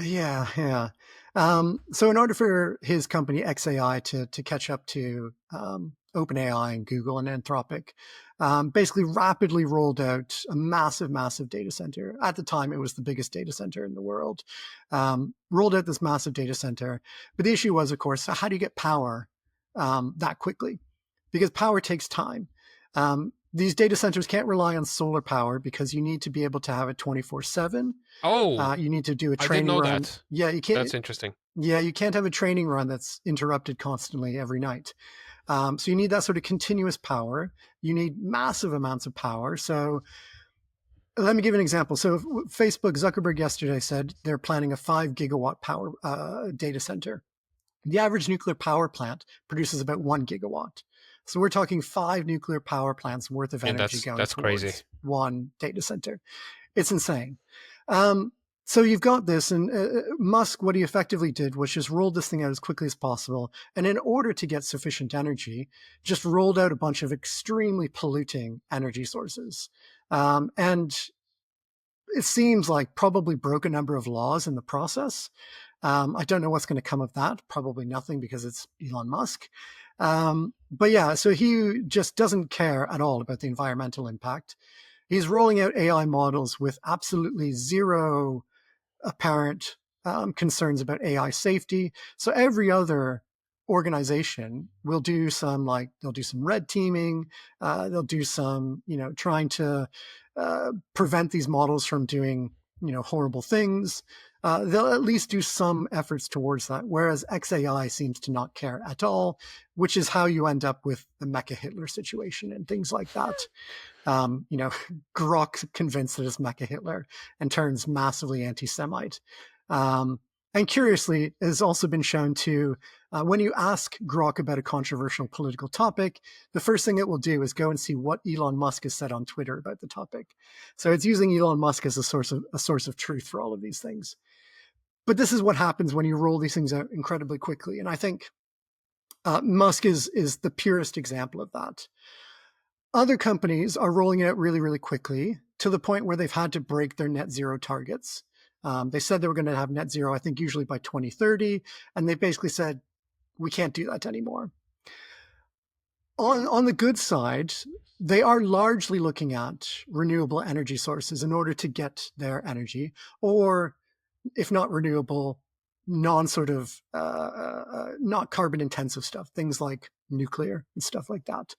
yeah. So in order for his company XAI to catch up to OpenAI and Google and Anthropic, basically rapidly rolled out a massive, massive data center. At the time, it was the biggest data center in the world. Rolled out this massive data center. But the issue was, of course, how do you get power that quickly? Because power takes time. These data centers can't rely on solar power because you need to be able to have it 24/7. Oh, You need to do a I didn't training know run. that. Yeah, you can't. That's interesting. Yeah, you can't have a training run that's interrupted constantly every night. So you need that sort of continuous power. You need massive amounts of power. So let me give an example. So Facebook, Zuckerberg yesterday said they're planning a 5 gigawatt power data center. The average nuclear power plant produces about 1 gigawatt. So we're talking 5 nuclear power plants worth of And energy going that's towards crazy. one data center. It's insane. So you've got this, and Musk, what he effectively did was just rolled this thing out as quickly as possible. And in order to get sufficient energy, just rolled out a bunch of extremely polluting energy sources. And it seems like probably broke a number of laws in the process. I don't know what's going to come of that. Probably nothing because it's Elon Musk. But yeah, so he just doesn't care at all about the environmental impact. He's rolling out AI models with absolutely zero apparent concerns about AI safety. So every other organization will do some, like, they'll do some red teaming. They'll do some, trying to prevent these models from doing, horrible things. They'll at least do some efforts towards that, whereas XAI seems to not care at all, which is how you end up with the Mecha Hitler situation and things like that. Grok convinced that it's Mecha Hitler and turns massively anti-Semite. And curiously, it has also been shown to, when you ask Grok about a controversial political topic, the first thing it will do is go and see what Elon Musk has said on Twitter about the topic. So it's using Elon Musk as a source of truth for all of these things. But this is what happens when you roll these things out incredibly quickly. And I think Musk is the purest example of that. Other companies are rolling it out really, really quickly to the point where they've had to break their net zero targets. They said they were going to have net zero, I think, usually by 2030. And they basically said, we can't do that anymore. On the good side, they are largely looking at renewable energy sources in order to get their energy, or if not renewable, not carbon intensive stuff, things like nuclear and stuff like that.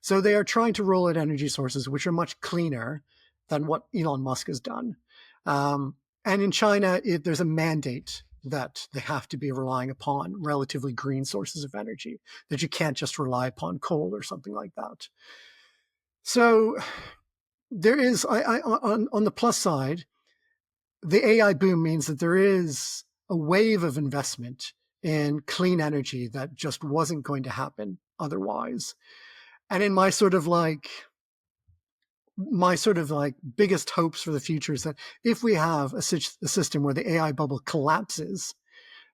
So they are trying to roll out energy sources which are much cleaner than what Elon Musk has done. And in China, there's a mandate that they have to be relying upon relatively green sources of energy, that you can't just rely upon coal or something like that. So there is, on the plus side, the AI boom means that there is a wave of investment in clean energy that just wasn't going to happen otherwise. And in my sort of like biggest hopes for the future is that if we have a system where the AI bubble collapses,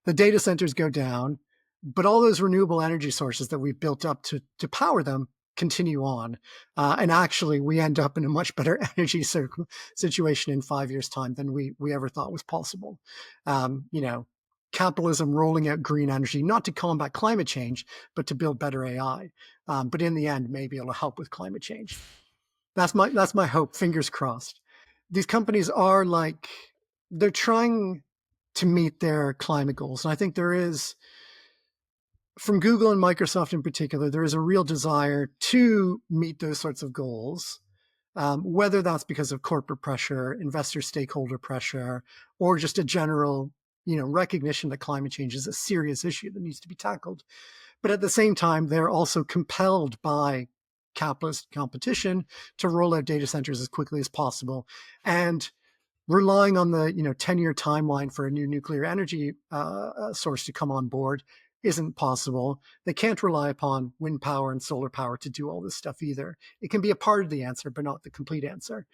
the data centers go down, but all those renewable energy sources that we've built up to power them continue on. And actually, we end up in a much better energy situation in 5 years' time than we ever thought was possible. Capitalism rolling out green energy, not to combat climate change, but to build better AI. But in the end, maybe it'll help with climate change. That's my hope. Fingers crossed. These companies are they're trying to meet their climate goals. And I think there is, from Google and Microsoft in particular, there is a real desire to meet those sorts of goals, whether that's because of corporate pressure, investor stakeholder pressure, or just a general, recognition that climate change is a serious issue that needs to be tackled. But at the same time, they're also compelled by capitalist competition to roll out data centers as quickly as possible. And relying on the 10-year timeline for a new nuclear energy source to come on board isn't possible. They can't rely upon wind power and solar power to do all this stuff either. It can be a part of the answer, but not the complete answer.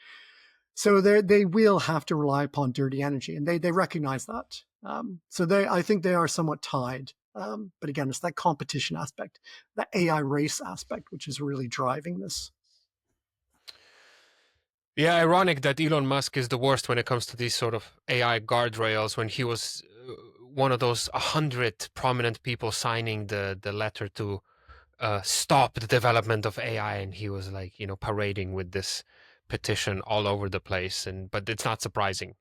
So they will have to rely upon dirty energy, and they recognize that. I think they are somewhat tied. But again, it's that competition aspect, that AI race aspect, which is really driving this. Yeah, ironic that Elon Musk is the worst when it comes to these sort of AI guardrails, when he was one of those 100 prominent people signing the letter to stop the development of AI, and he was like, parading with this petition all over the place. But it's not surprising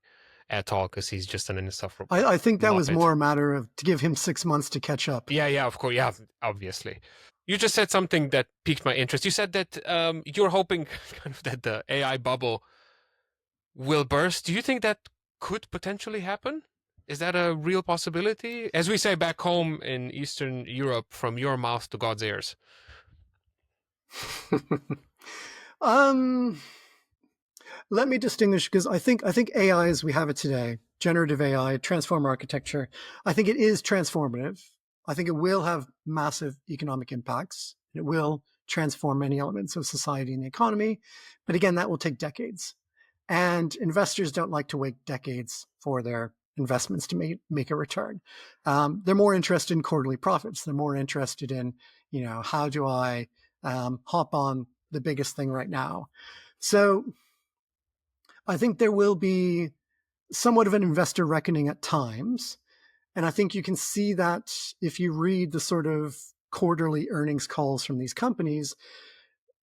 at all because he's just an insufferable I think that was muppet. more a matter of to give him 6 months to catch up. Yeah, of course, yeah, obviously. You just said something that piqued my interest. You said that you're hoping kind of that the AI bubble will burst. Do you think that could potentially happen? Is that a real possibility? As we say back home in Eastern Europe, from your mouth to God's ears. Let me distinguish, because I think AI as we have it today, generative AI, transformer architecture, I think it is transformative. I think it will have massive economic impacts. It will transform many elements of society and the economy. But again, that will take decades. And investors don't like to wait decades for their investments to make a return. They're more interested in quarterly profits. They're more interested in, how do I hop on the biggest thing right now? So I think there will be somewhat of an investor reckoning at times. And I think you can see that if you read the sort of quarterly earnings calls from these companies,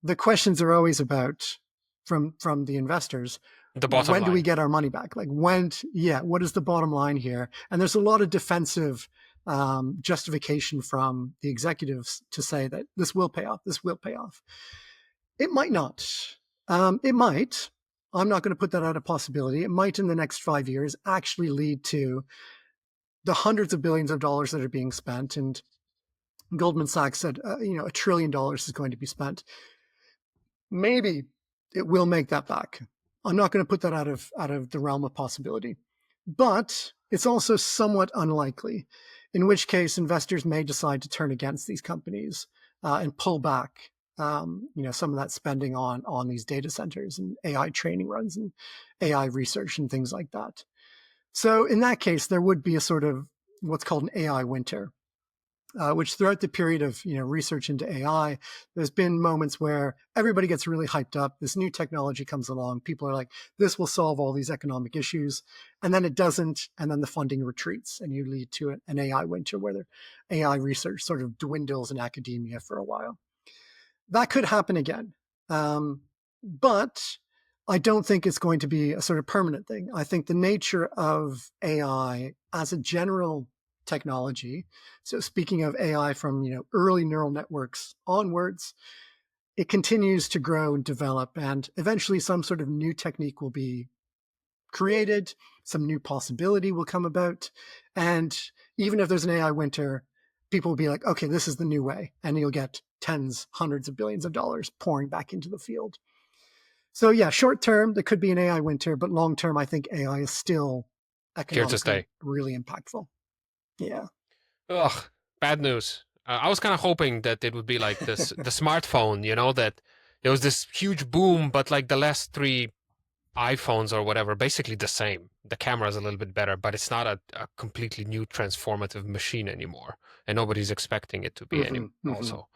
the questions are always about from the investors. The bottom when line. Do we get our money back? Like what is the bottom line here? And there's a lot of defensive justification from the executives to say that this will pay off. This will pay off. It might not. It might. I'm not going to put that out of possibility. It might in the next 5 years actually lead to the hundreds of billions of dollars that are being spent. And Goldman Sachs said, $1 trillion is going to be spent. Maybe it will make that back. I'm not going to put that out of the realm of possibility. But it's also somewhat unlikely, in which case investors may decide to turn against these companies and pull back some of that spending on these data centers and AI training runs and AI research and things like that. So in that case, there would be a sort of what's called an AI winter, which throughout the period of research into AI, there's been moments where everybody gets really hyped up. This new technology comes along. People are like, this will solve all these economic issues. And then it doesn't. And then the funding retreats and you lead to an AI winter where the AI research sort of dwindles in academia for a while. That could happen again. But I don't think it's going to be a sort of permanent thing. I think the nature of AI as a general technology, so speaking of AI from early neural networks onwards, it continues to grow and develop, and eventually some sort of new technique will be created, some new possibility will come about, and even if there's an AI winter, people will be like, okay, this is the new way, and you'll get tens, hundreds of billions of dollars pouring back into the field. So yeah, short term, there could be an AI winter, but long term, I think AI is still economically really impactful. Yeah. Ugh, bad news. I was kind of hoping that it would be like this, the smartphone, that there was this huge boom, but like the last 3 iPhones or whatever, basically the same. The camera is a little bit better, but it's not a completely new transformative machine anymore. And nobody's expecting it to be also.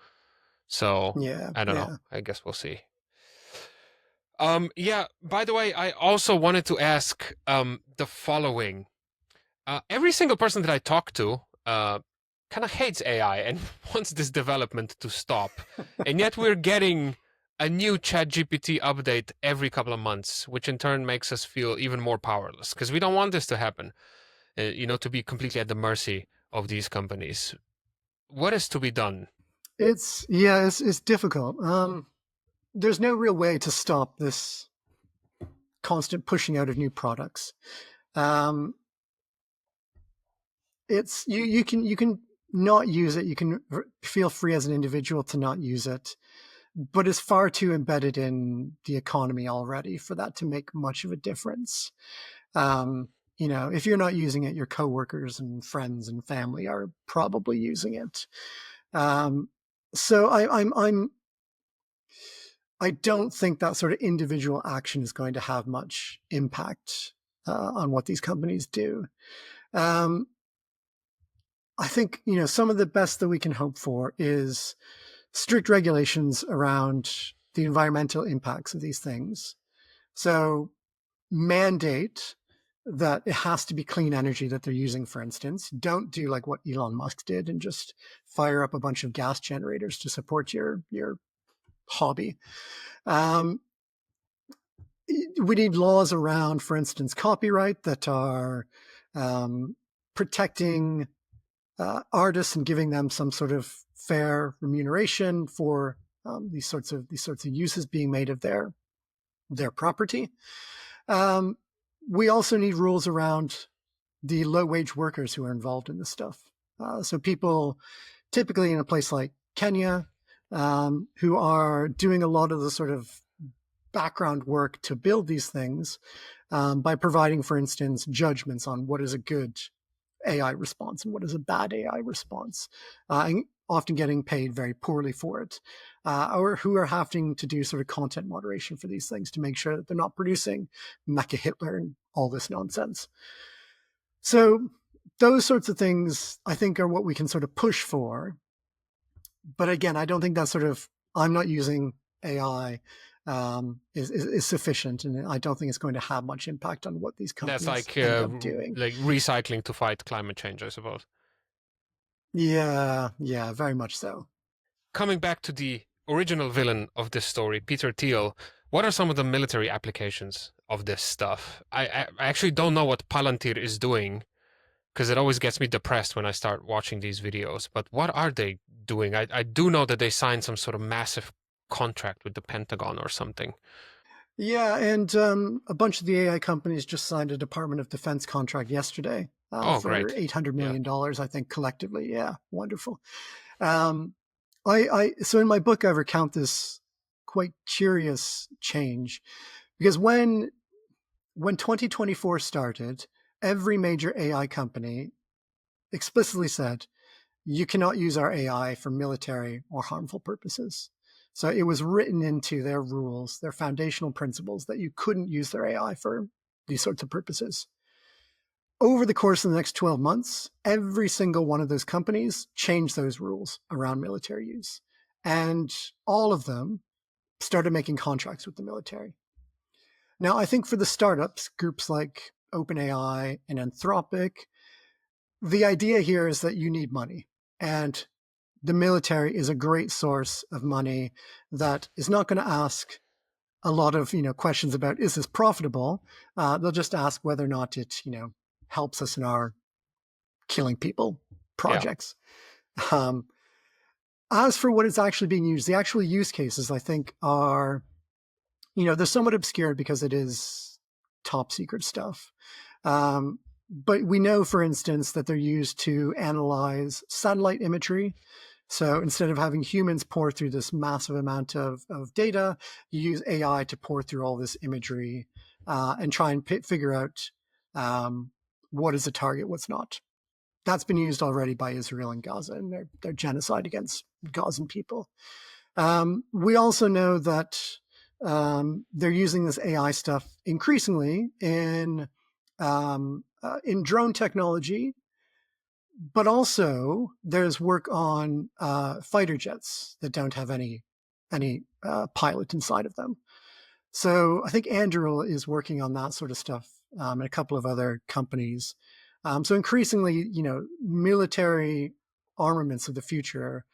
So yeah, I don't know. I guess we'll see. By the way, I also wanted to ask the following. Every single person that I talk to kind of hates AI and wants this development to stop. And yet we're getting a new ChatGPT update every couple of months, which in turn makes us feel even more powerless because we don't want this to happen, to be completely at the mercy of these companies. What is to be done? It's difficult. There's no real way to stop this constant pushing out of new products. It's you can not use it. You can feel free as an individual to not use it, but it's far too embedded in the economy already for that to make much of a difference. If you're not using it, your coworkers and friends and family are probably using it. So I don't think that sort of individual action is going to have much impact on what these companies do. I think, some of the best that we can hope for is strict regulations around the environmental impacts of these things. So mandate that it has to be clean energy that they're using, for instance. Don't do like what Elon Musk did and just fire up a bunch of gas generators to support your hobby. Um, we need laws around, for instance, copyright that are protecting artists and giving them some sort of fair remuneration for these sorts of uses being made of their property. We also need rules around the low-wage workers who are involved in this stuff. So people, typically in a place like Kenya, who are doing a lot of the sort of background work to build these things by providing, for instance, judgments on what is a good AI response and what is a bad AI response, and often getting paid very poorly for it, or who are having to do sort of content moderation for these things to make sure that they're not producing Mecha Hitler and all this nonsense. So those sorts of things, I think, are what we can sort of push for. But again, I don't think that sort of, I'm not using AI is sufficient, and I don't think it's going to have much impact on what these companies That's end up doing. like recycling to fight climate change, I suppose. Yeah, very much so. Coming back to the original villain of this story, Peter Thiel, what are some of the military applications of this stuff? I actually don't know what Palantir is doing, because it always gets me depressed when I start watching these videos. But what are they doing? I do know that they signed some sort of massive contract with the Pentagon or something. Yeah, and a bunch of the AI companies just signed a Department of Defense contract yesterday Oh, for great. $800 Yeah. million, I think, collectively. Yeah, wonderful. Um, so in my book, I recount this quite curious change, because when 2024 started, every major AI company explicitly said, you cannot use our AI for military or harmful purposes. So it was written into their rules, their foundational principles, that you couldn't use their AI for these sorts of purposes. Over the course of the next 12 months, every single one of those companies changed those rules around military use. And all of them started making contracts with the military. Now, I think for the startups, groups like OpenAI and Anthropic, the idea here is that you need money. And the military is a great source of money that is not going to ask a lot of questions about, is this profitable? They'll just ask whether or not it helps us in our killing people Yeah. projects. As for what is actually being used, the actual use cases, I think, are they're somewhat obscured because it is top secret stuff. But we know, for instance, that they're used to analyze satellite imagery. So instead of having humans pour through this massive amount of data, you use AI to pour through all this imagery and try and figure out what is a target, what's not. That's been used already by Israel and Gaza and their genocide against Gazan people. We also know that they're using this AI stuff increasingly in drone technology, but also there's work on fighter jets that don't have any pilot inside of them. So I think Anduril is working on that sort of stuff, and a couple of other companies. So increasingly, military armaments of the future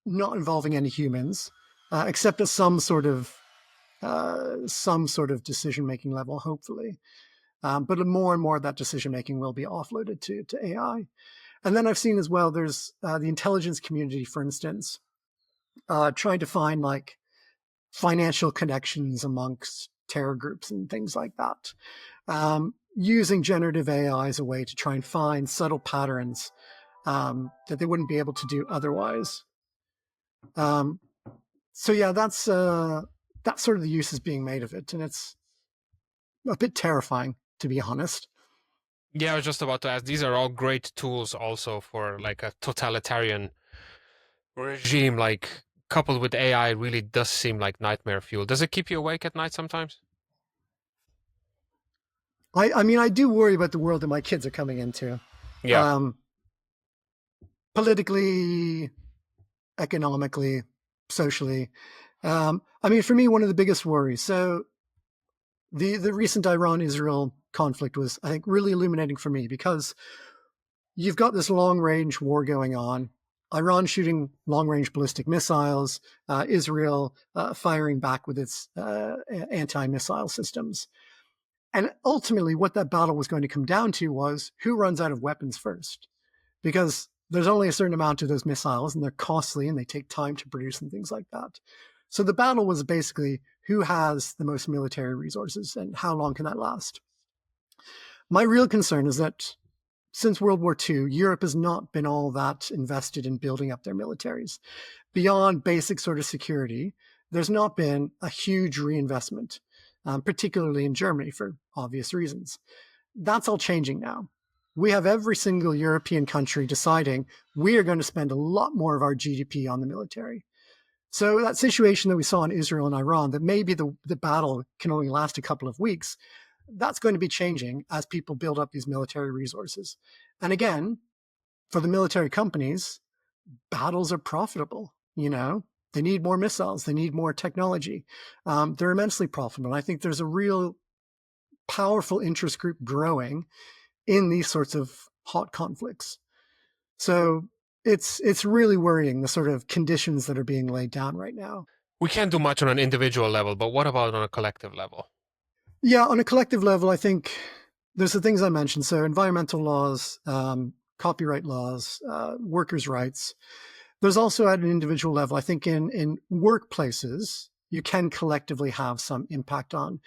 not involving any humans, except at some sort of decision-making level, hopefully. But more and more of that decision-making will be offloaded to AI. And then I've seen as well, there's the intelligence community, for instance, trying to find like financial connections amongst terror groups and things like that, using generative AI as a way to try and find subtle patterns that they wouldn't be able to do otherwise. So yeah, that's sort of the uses being made of it, and it's a bit terrifying, to be honest. Yeah, I was just about to ask. These are all great tools also for like a totalitarian regime, like coupled with AI really does seem like nightmare fuel. Does it keep you awake at night sometimes? I mean, I do worry about the world that my kids are coming into. Yeah. Politically, economically, socially. I mean, for me, one of the biggest worries. So The recent Iran-Israel conflict was, I think, really illuminating for me because you've got this long-range war going on. Iran shooting long-range ballistic missiles, Israel firing back with its anti-missile systems. And ultimately, what that battle was going to come down to was who runs out of weapons first. Because there's only a certain amount of those missiles, and they're costly, and they take time to produce and things like that. So the battle was basically who has the most military resources and how long can that last? My real concern is that since World War II, Europe has not been all that invested in building up their militaries. Beyond basic sort of security, there's not been a huge reinvestment, particularly in Germany for obvious reasons. That's all changing now. We have every single European country deciding we are going to spend a lot more of our GDP on the military. So that situation that we saw in Israel and Iran, that maybe the battle can only last a couple of weeks, that's going to be changing as people build up these military resources. And again, for the military companies, battles are profitable. They need more missiles. They need more technology. They're immensely profitable. And I think there's a real powerful interest group growing in these sorts of hot conflicts. So it's really worrying, the sort of conditions that are being laid down right now. We can't do much on an individual level, but what about on a collective level? Yeah, on a collective level, I think there's the things I mentioned. So environmental laws, copyright laws, workers' rights. There's also at an individual level, I think in workplaces, you can collectively have some impact on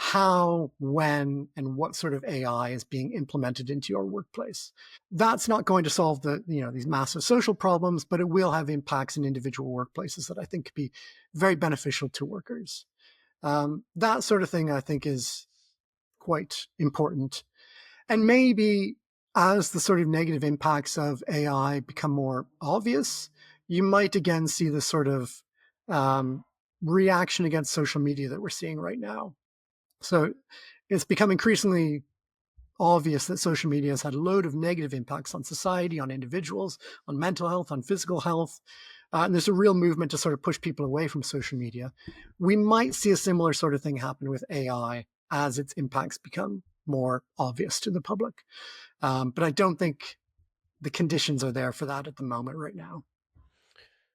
how, when, and what sort of AI is being implemented into your workplace. That's not going to solve these massive social problems, but it will have impacts in individual workplaces that I think could be very beneficial to workers. That sort of thing I think is quite important. And maybe as the sort of negative impacts of AI become more obvious, you might again see the sort of reaction against social media that we're seeing right now. So it's become increasingly obvious that social media has had a load of negative impacts on society, on individuals, on mental health, on physical health. And there's a real movement to sort of push people away from social media. We might see a similar sort of thing happen with AI as its impacts become more obvious to the public. But I don't think the conditions are there for that at the moment right now.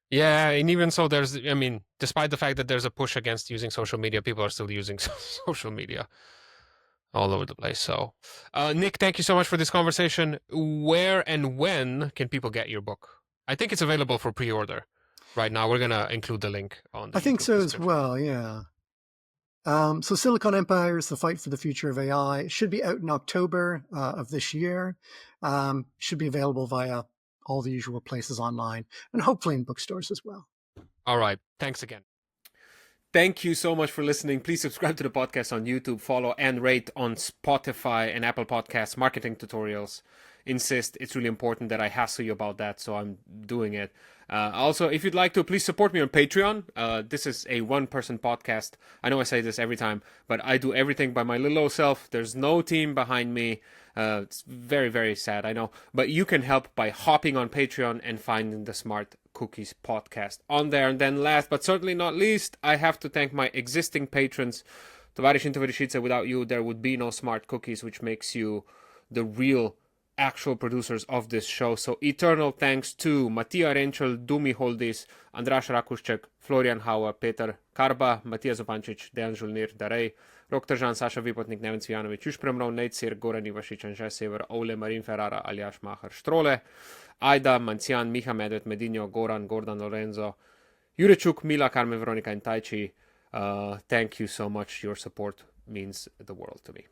Yeah, and even so, despite the fact that there's a push against using social media, people are still using social media all over the place. So, Nick, thank you so much for this conversation. Where and when can people get your book? I think it's available for pre-order right now. We're going to include the link on the I think YouTube so description. as well, yeah. So Silicon Empires, The Fight for the Future of AI, it should be out in October of this year. Should be available via all the usual places online and hopefully in bookstores as well. All right. Thanks again. Thank you so much for listening. Please subscribe to the podcast on YouTube, follow and rate on Spotify and Apple Podcasts, marketing tutorials. Insist, it's really important that I hassle you about that, so I'm doing it. Also, if you'd like to, please support me on Patreon. This is a one-person podcast. I know I say this every time, but I do everything by my little old self. There's no team behind me. It's very, very sad, I know. But you can help by hopping on Patreon and finding the Smart Cookies podcast on there. And then last, but certainly not least, I have to thank my existing patrons. Without you, there would be no Smart Cookies, which makes you the real actual producers of this show. So eternal thanks to Matija Renčel, Dumi Holdis, Andraš Rakušček, Florian Hauer, Peter Karba, Matija Zupančič, Dejan Žulnir, Darej, Rok Tržan, Saša Vipotnik, Neven Cvijanović, Jušpremrov, Nate Sir, Goran Ivašić, Anže Sever, Ole, Marin Ferrara, Aljaš Mahar, Štrole, Ajda, Mancian, Miha Medved, Medinho, Goran, Gordon Lorenzo, Jurečuk, Mila, Carmen, Veronica, and Taichi. Thank you so much. Your support means the world to me.